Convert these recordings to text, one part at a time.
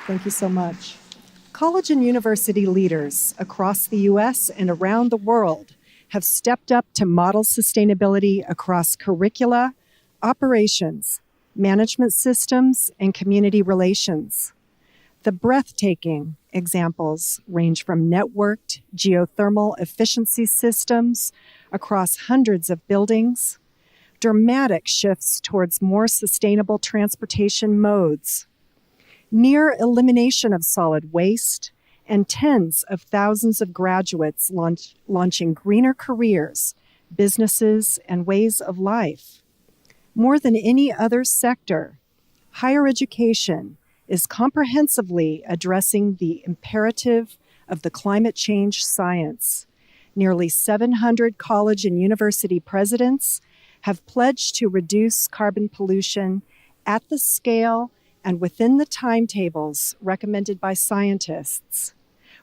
Thank you so much. College and university leaders across the U.S. and around the world have stepped up to model sustainability across curricula, operations, management systems, and community relations. The breathtaking examples range from networked geothermal efficiency systems across hundreds of buildings, dramatic shifts towards more sustainable transportation modes, near elimination of solid waste, and tens of thousands of graduates launching greener careers, businesses, and ways of life. More than any other sector, higher education is comprehensively addressing the imperative of the climate change science. Nearly 700 college and university presidents have pledged to reduce carbon pollution at the scale and within the timetables recommended by scientists,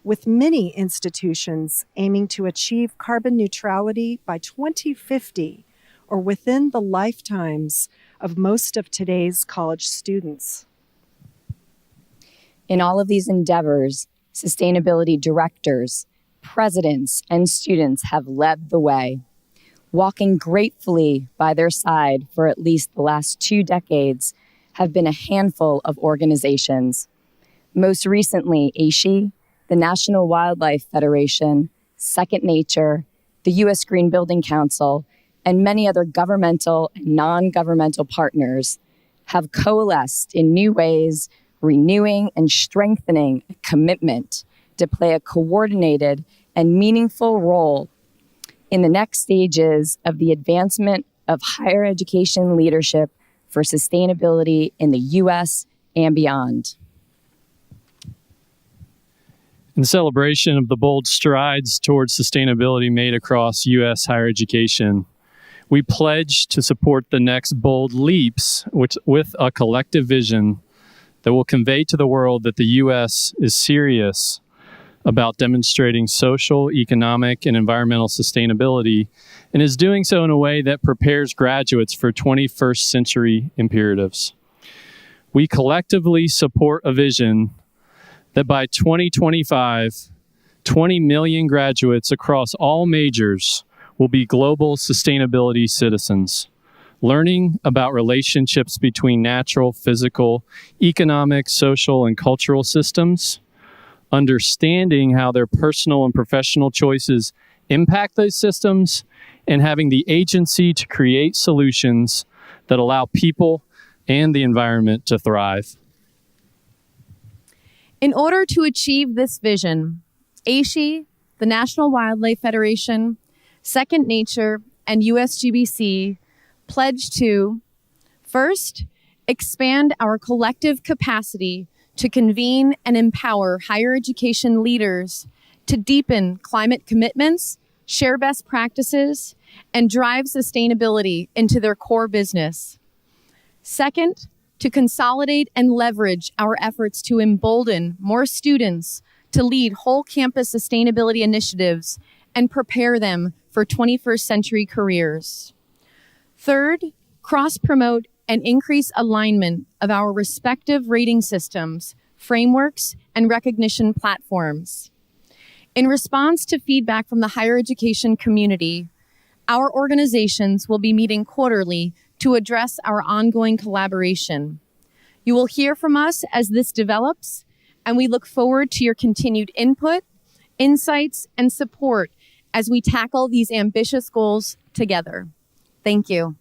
with many institutions aiming to achieve carbon neutrality by 2050 or within the lifetimes of most of today's college students. In all of these endeavors, sustainability directors, presidents, and students have led the way, walking gratefully by their side for at least the last 2 decades have been a handful of organizations. Most recently, AASHE, the National Wildlife Federation, Second Nature, the U.S. Green Building Council, and many other governmental and non-governmental partners have coalesced in new ways, renewing and strengthening a commitment to play a coordinated and meaningful role in the next stages of the advancement of higher education leadership for sustainability in the U.S. and beyond. In celebration of the bold strides towards sustainability made across U.S. higher education, we pledge to support the next bold leaps with a collective vision that will convey to the world that the U.S. is serious about demonstrating social, economic, and environmental sustainability, and is doing so in a way that prepares graduates for 21st century imperatives. We collectively support a vision that by 2025, 20 million graduates across all majors will be global sustainability citizens, learning about relationships between natural, physical, economic, social, and cultural systems, understanding how their personal and professional choices impact those systems, and having the agency to create solutions that allow people and the environment to thrive. In order to achieve this vision, AASHE, the National Wildlife Federation, Second Nature, and USGBC pledge to, first, expand our collective capacity to convene and empower higher education leaders to deepen climate commitments, share best practices, and drive sustainability into their core business. Second, to consolidate and leverage our efforts to embolden more students to lead whole campus sustainability initiatives and prepare them for 21st century careers. Third, cross-promote and increase alignment of our respective rating systems, frameworks, and recognition platforms. In response to feedback from the higher education community, our organizations will be meeting quarterly to address our ongoing collaboration. You will hear from us as this develops, and we look forward to your continued input, insights, and support as we tackle these ambitious goals together. Thank you.